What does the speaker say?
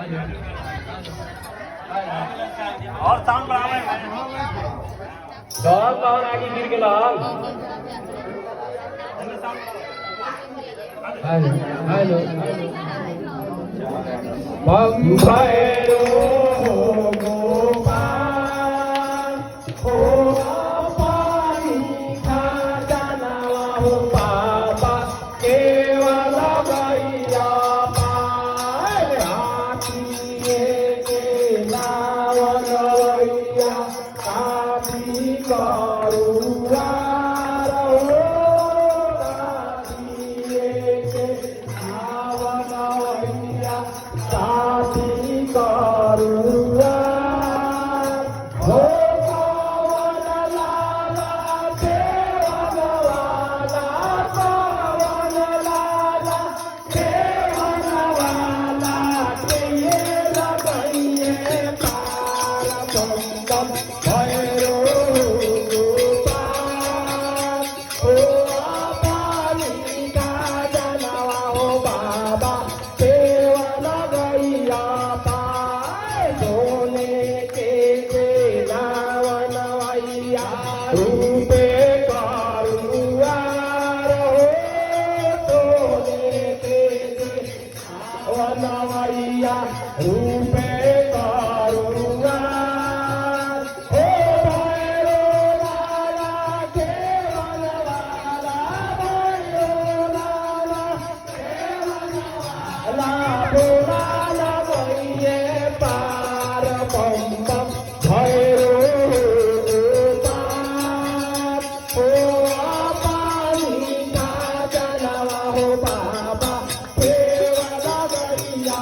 और साउंड बढ़ावे दौड़ कौन आगे गिर के लाल हेलो हेलो बम भैरो गोपाल हो पानी खा जाना हो बाबा केवल गैया पार हाथी के नावन गैया काफी करुआ रूपे करुआ वनवैया रूपे करुआ हो भैरो लाला के वनवाला भैरो लाला के वनवाला बोला गइए पार बम बम भैरो हो बाबा केवल गैया